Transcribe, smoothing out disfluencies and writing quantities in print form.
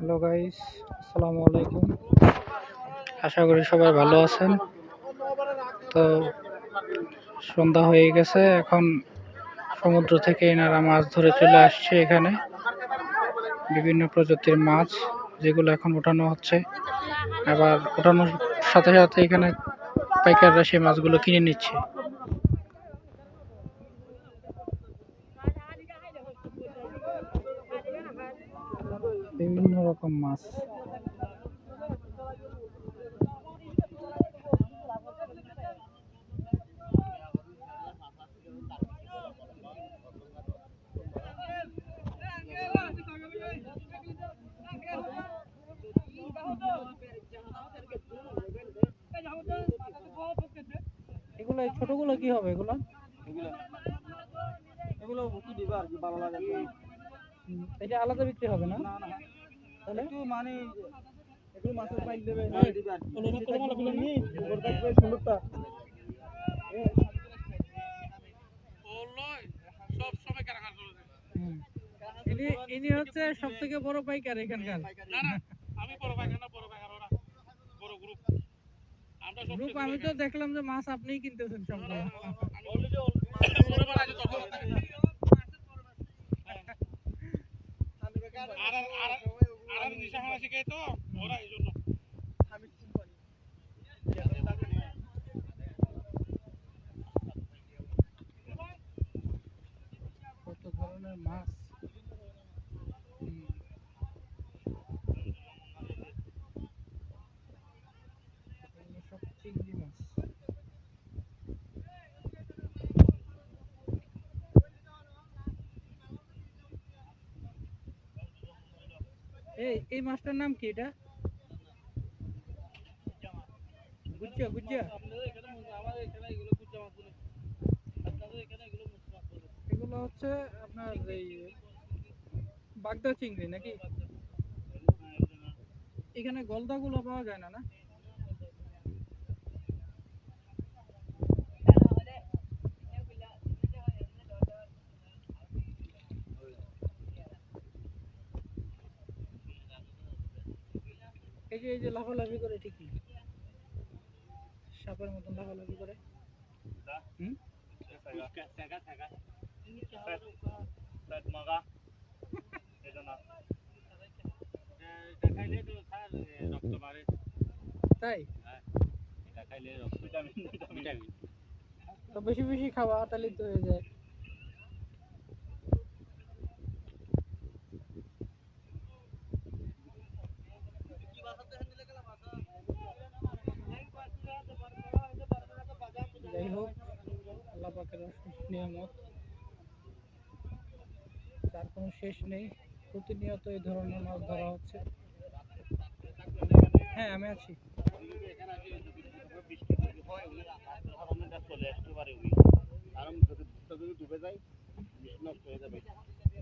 Hello guys, আসসালামু আলাইকুম। আশা করি সবাই ভালো আছেন। তো সন্ধ্যা হয়ে গেছে, এখন সমুদ্র থেকে এনারা মাছ ধরে চলে আসছে এখানে। বিভিন্ন প্রজাতির মাছ যেগুলো এখন ওঠানো হচ্ছে, আবার ওঠানোর সাথে সাথে এখানে পাইকাররা সেই মাছগুলো কিনে নিচ্ছে। বিভিন্ন রকম মাছ। এগুলো ছোটগুলো কি হবে? এগুলো এগুলো কি দিবা আর কি ভালো লাগে এটা আলাদা বিক্রি হবে না? তাহলে একটু মানে একটু মাছের পাইল দেবে দিবে আর কি সুন্দরটা ইনি হচ্ছে সব থেকে বড় পাইকার এখানকার। আমি বড় পাইকার না, বড় পাইকার ওরা বড় গ্রুপ। গ্রুপ আমি তো দেখলাম যে মাছ আপনিই কিনতেছেন সবগুলো। কত ধরনের মাছ! এগুলো সব চিংড়ি মাছ। এই মাছটার নাম কি? এটা গুজ্জা গুজ্জা। এগুলো হচ্ছে আপনার এই বাগদা চিংড়ি নাকি? এখানে গলদাগুলো পাওয়া যায় না, না? এই যে লাফালাফি করে ঠিকই, সাপের মতন লাফালাফি করে। হুম তাই তো বেশি বেশি খাওয়া তাহলে তো হয়ে যায়। যাই হোক, আল্লাহ পাকের অশেষ নিয়ামত, তার কোনো শেষ নেই। প্রতিনিয়ত এই ধরনের মাছ ধরা হচ্ছে। হ্যাঁ, আমি আছি।